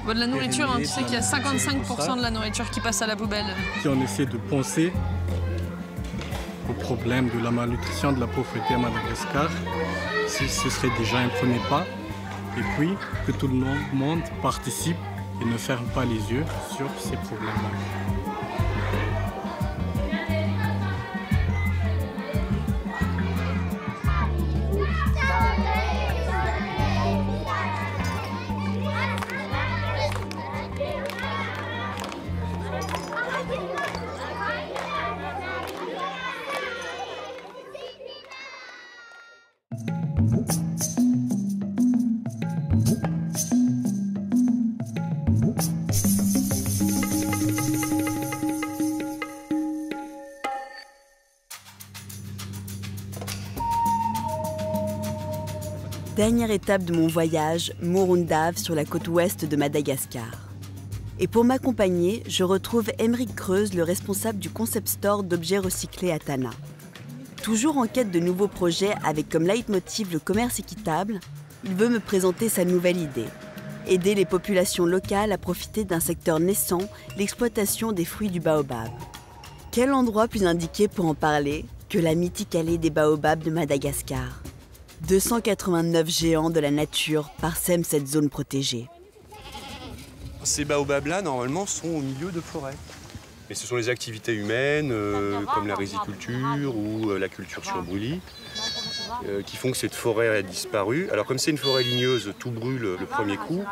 De la nourriture, tu sais qu'il y a 55% de la nourriture qui passe à la poubelle. Si on essaie de penser au problème de la malnutrition, de la pauvreté à Madagascar, ce serait déjà un premier pas. Et puis, que tout le monde participe et ne ferme pas les yeux sur ces problèmes-là. Dernière étape de mon voyage, Morundave sur la côte ouest de Madagascar. Et pour m'accompagner, je retrouve Aymeric Creuse, le responsable du concept store d'objets recyclés à Tana. Toujours en quête de nouveaux projets avec comme leitmotiv le commerce équitable, il veut me présenter sa nouvelle idée. Aider les populations locales à profiter d'un secteur naissant, l'exploitation des fruits du baobab. Quel endroit plus indiqué pour en parler que la mythique allée des baobabs de Madagascar ? 289 géants de la nature parsèment cette zone protégée. Ces baobabs-là, normalement, sont au milieu de forêts. Mais ce sont les activités humaines, comme la riziculture ou la culture sur brûlis, qui font que cette forêt a disparu. Alors comme c'est une forêt ligneuse, tout brûle le premier coup,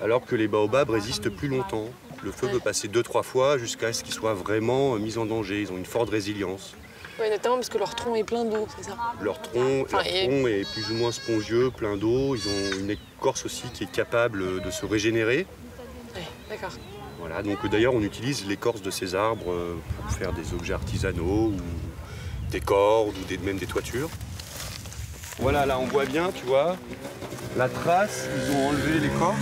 alors que les baobabs résistent plus longtemps. Le feu peut passer 2-3 fois jusqu'à ce qu'ils soient vraiment mis en danger. Ils ont une forte résilience. Oui, notamment parce que leur tronc est plein d'eau, c'est ça? Leur tronc est plus ou moins spongieux, plein d'eau. Ils ont une écorce aussi qui est capable de se régénérer. Oui, d'accord. Voilà, donc d'ailleurs on utilise l'écorce de ces arbres pour faire des objets artisanaux ou des cordes ou même des toitures. Voilà, là on voit bien, tu vois, la trace, ils ont enlevé l'écorce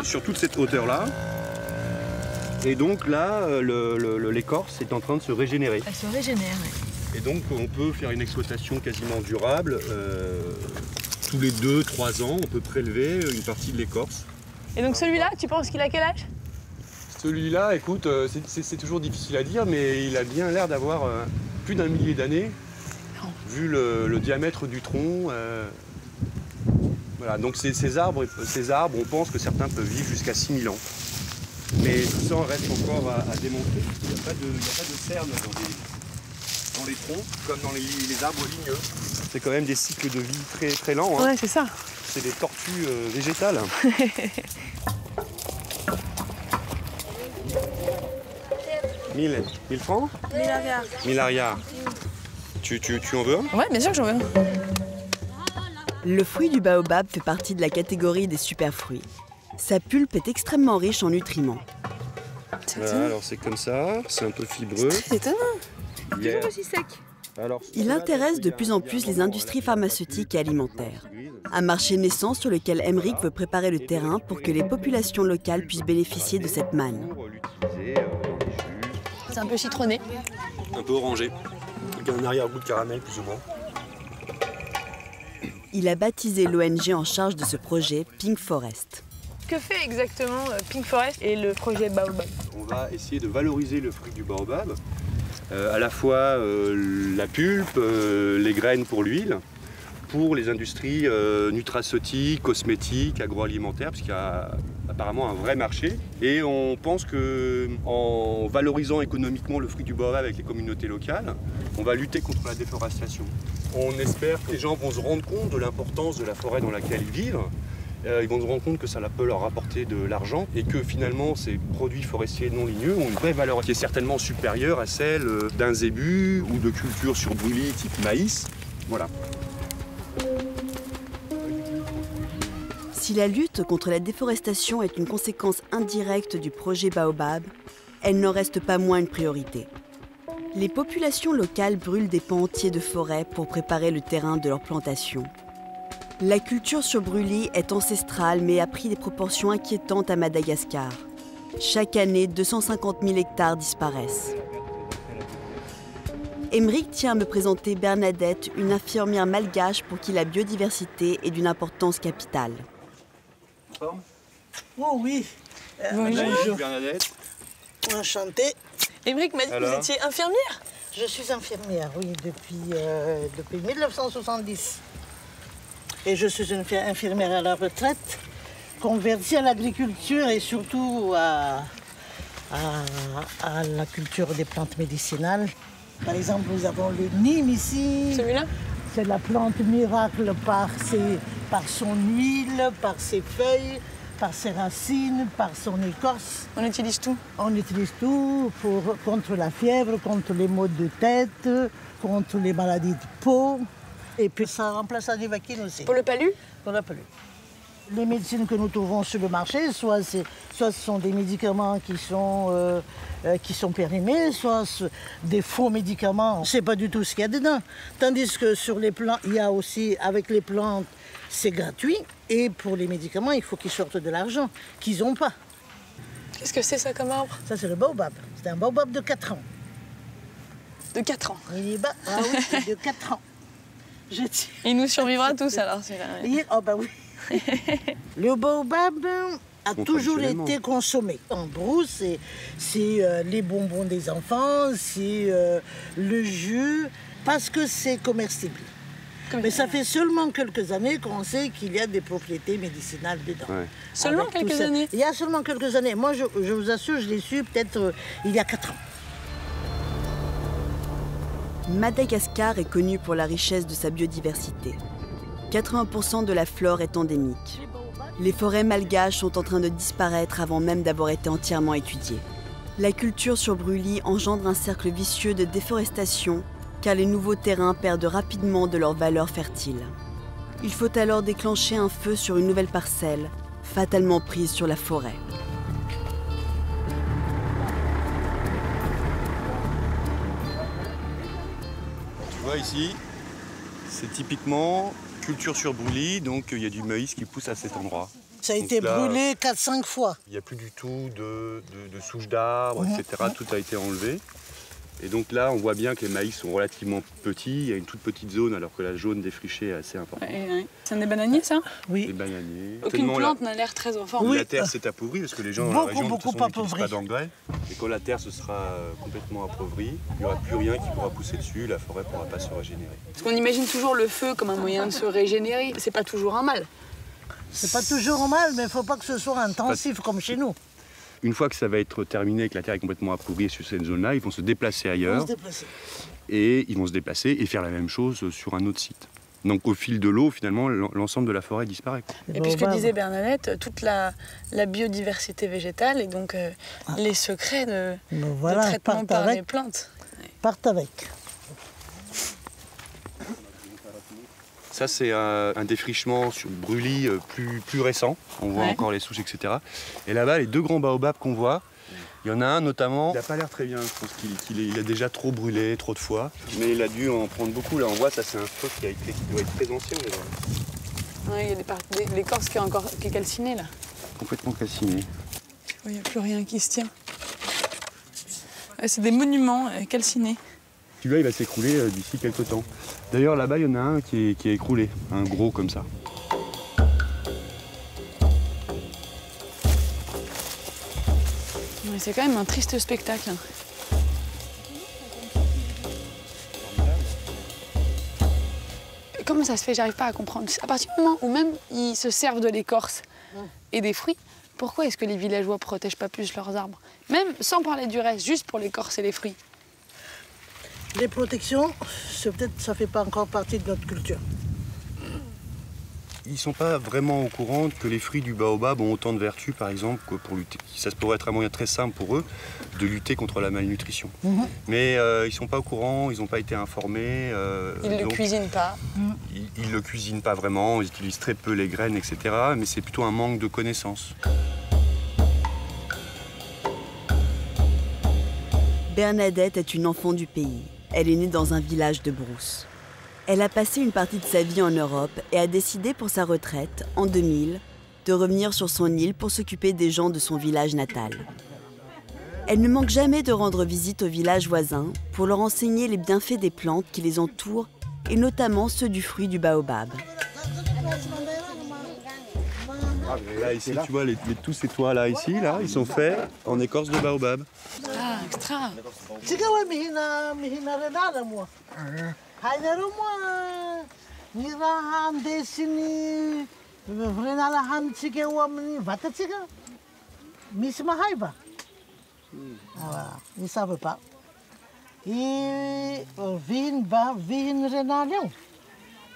sur toute cette hauteur-là. Et donc là, l'écorce est en train de se régénérer. Elle se régénère, oui. Et donc on peut faire une exploitation quasiment durable. Tous les 2-3 ans, on peut prélever une partie de l'écorce. Et donc celui-là, tu penses qu'il a quel âge? Celui-là, écoute, c'est toujours difficile à dire, mais il a bien l'air d'avoir plus d'1 millier d'années, vu le diamètre du tronc. Voilà, donc ces arbres, on pense que certains peuvent vivre jusqu'à 6000 ans. Mais tout ça reste encore à démontrer. Il n'y a pas de cernes dans les troncs, comme dans les arbres ligneux. C'est quand même des cycles de vie très, très lents. Ouais, c'est ça. C'est des tortues végétales. 1000 francs? 1000 ariars. 1000 ariars. Tu en veux un? Ouais, bien sûr que j'en veux un. Le fruit du baobab fait partie de la catégorie des superfruits. Sa pulpe est extrêmement riche en nutriments. Voilà, alors c'est comme ça, c'est un peu fibreux. C'est étonnant. Toujours aussi sec. Il intéresse de plus en plus les industries pharmaceutiques et alimentaires. Un marché naissant sur lequel Aymeric veut préparer le terrain pour que les populations locales puissent bénéficier de cette manne. C'est un peu citronné. Un peu orangé. Avec un arrière-goût de caramel plus ou moins. Il a baptisé l'ONG en charge de ce projet Pink Forest. que fait exactement Pink Forest et le projet Baobab? On va essayer de valoriser le fruit du baobab, à la fois la pulpe, les graines pour l'huile, pour les industries nutraceutiques, cosmétiques, agroalimentaires, parce qu'il y a apparemment un vrai marché. Et on pense qu'en valorisant économiquement le fruit du baobab avec les communautés locales, on va lutter contre la déforestation. On espère que les gens vont se rendre compte de l'importance de la forêt dans laquelle ils vivent. Ils vont se rendre compte que ça peut leur apporter de l'argent et que finalement ces produits forestiers non ligneux ont une vraie valeur qui est certainement supérieure à celle d'un zébu ou de cultures sur brûlis type maïs. Voilà. Si la lutte contre la déforestation est une conséquence indirecte du projet Baobab, elle n'en reste pas moins une priorité. Les populations locales brûlent des pans entiers de forêt pour préparer le terrain de leur plantation. La culture sur brûlis est ancestrale mais a pris des proportions inquiétantes à Madagascar. Chaque année, 250 000 hectares disparaissent. Émeric tient à me présenter Bernadette, une infirmière malgache pour qui la biodiversité est d'une importance capitale. Oh oui. Bonjour Bernadette. Enchantée. Émeric m'a dit que vous étiez infirmière? Je suis infirmière, oui, depuis 1970. Et je suis une infirmière à la retraite, convertie à l'agriculture et surtout à la culture des plantes médicinales. Par exemple, nous avons le Nîmes ici. Celui-là? C'est la plante miracle par son huile, par ses feuilles, par ses racines, par son écorce. On utilise tout? On utilise tout contre la fièvre, contre les maux de tête, contre les maladies de peau. Et puis ça remplace la Nivaquine aussi. Pour le palu? Pour le palu. Les médecines que nous trouvons sur le marché, soit ce sont des médicaments qui sont périmés, soit des faux médicaments. On ne sait pas du tout ce qu'il y a dedans. Tandis que sur les plantes, il y a aussi, avec les plantes, c'est gratuit. Et pour les médicaments, il faut qu'ils sortent de l'argent, qu'ils n'ont pas. Qu'est-ce que c'est ça comme arbre? Ça, c'est le baobab. C'est un baobab de 4 ans. De 4 ans? Ah oui, de 4 ans. Il nous survivra tous alors. Oh bah oui. Le baobab a toujours été consommé. En brousse, c'est les bonbons des enfants, c'est le jus, parce que c'est comestible. Mais ça fait seulement quelques années qu'on sait qu'il y a des propriétés médicinales dedans. Ouais. Seulement quelques années? Il y a seulement quelques années. Moi, je vous assure, je l'ai su peut-être il y a 4 ans. Madagascar est connu pour la richesse de sa biodiversité. 80% de la flore est endémique. Les forêts malgaches sont en train de disparaître avant même d'avoir été entièrement étudiées. La culture sur brûlis engendre un cercle vicieux de déforestation car les nouveaux terrains perdent rapidement de leur valeur fertile. Il faut alors déclencher un feu sur une nouvelle parcelle, fatalement prise sur la forêt. Tu vois ici, c'est typiquement culture sur brûlis, donc il y a du maïs qui pousse à cet endroit. Ça a été brûlé 4-5 fois. Il n'y a plus du tout de souches d'arbres, etc. Tout a été enlevé. Et donc là, on voit bien que les maïs sont relativement petits. Il y a une toute petite zone, alors que la jaune défrichée est assez importante. C'est des bananiers, ça? Oui. Des bananiers. Aucune plante n'a l'air très en forme. Oui. La terre s'est appauvrie, parce que les gens dans la région n'utilisent pas d'engrais. Et quand la terre se sera complètement appauvrie, il n'y aura plus rien qui pourra pousser dessus, la forêt ne pourra pas se régénérer. Parce qu'on imagine toujours le feu comme un moyen de se régénérer. C'est pas toujours un mal. C'est pas toujours un mal, mais il ne faut pas que ce soit intensif comme chez nous. Une fois que ça va être terminé, que la terre est complètement appauvrie sur cette zone-là, ils vont se déplacer ailleurs. Et ils vont se déplacer et faire la même chose sur un autre site. Donc au fil de l'eau, finalement, l'ensemble de la forêt disparaît. Et puis ce que disait Bernadette, toute la biodiversité végétale et donc les secrets de traitement par les plantes. Partent avec. Ça, c'est un défrichement sur brûlis plus récent. On voit encore les souches, etc. Et là-bas, les deux grands baobabs qu'on voit, il y en a un notamment, il n'a pas l'air très bien. Je pense qu'il a déjà trop brûlé, trop de fois. Mais il a dû en prendre beaucoup. Là, on voit, ça, c'est un feu qui doit être très ancien. Ouais, il y a l'écorce qui est calcinée, là. Complètement calciné. Il n'y a plus rien qui se tient. C'est des monuments calcinés. Celui-là, il va s'écrouler d'ici quelques temps. D'ailleurs, là-bas, il y en a un qui est écroulé, un gros comme ça. c'est quand même un triste spectacle. Comment ça se fait? J'arrive pas à comprendre. À partir du moment où même ils se servent de l'écorce et des fruits, pourquoi est-ce que les villageois protègent pas plus leurs arbres? Même sans parler du reste, juste pour l'écorce et les fruits. Les protections, peut-être ça fait pas encore partie de notre culture. Ils ne sont pas vraiment au courant que les fruits du baobab ont autant de vertus, par exemple, que pour lutter. Ça pourrait être un moyen très simple pour eux de lutter contre la malnutrition. Mais ils ne sont pas au courant, ils n'ont pas été informés. Ils ne le cuisinent pas. Ils ne le cuisinent pas vraiment, ils utilisent très peu les graines, etc. Mais c'est plutôt un manque de connaissances. Bernadette est une enfant du pays. Elle est née dans un village de brousse. Elle a passé une partie de sa vie en Europe et a décidé pour sa retraite, en 2000, de revenir sur son île pour s'occuper des gens de son village natal. Elle ne manque jamais de rendre visite aux villages voisins pour leur enseigner les bienfaits des plantes qui les entourent et notamment ceux du fruit du baobab. Là, ici, tu vois, tous ces toits là, ici, là, ils sont faits en écorce de baobab. Ah, extra. Ils ne savent pas. Et vihin renaleo.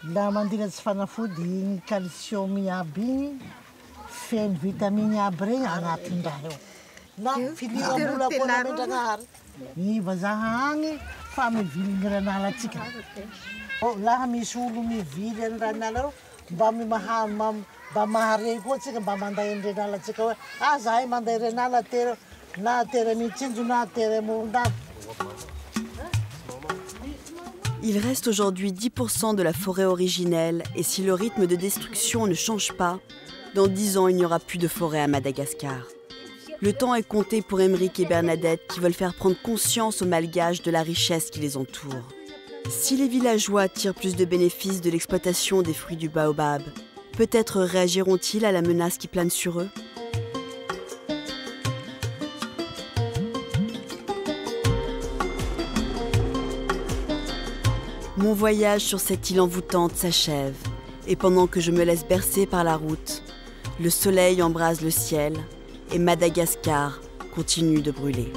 La mandira tsy fanafody igny calcium iaby igny, feno vitamine iaby regny agnatin'ny raha eo. Na filiam-bola koa nametraka ny vazaha agny fa mivily renala atsika. Laha misy olo mivily any renala reo, mba mahare koa atsika mba manday ny renala atsika hoe zahay manday renala na atera mitsinjo na atera morondava. Il reste aujourd'hui 10% de la forêt originelle et si le rythme de destruction ne change pas, dans 10 ans, il n'y aura plus de forêt à Madagascar. Le temps est compté pour Émeric et Bernadette qui veulent faire prendre conscience aux Malgaches de la richesse qui les entoure. Si les villageois tirent plus de bénéfices de l'exploitation des fruits du baobab, peut-être réagiront-ils à la menace qui plane sur eux ? Mon voyage sur cette île envoûtante s'achève, et pendant que je me laisse bercer par la route, le soleil embrase le ciel et Madagascar continue de brûler.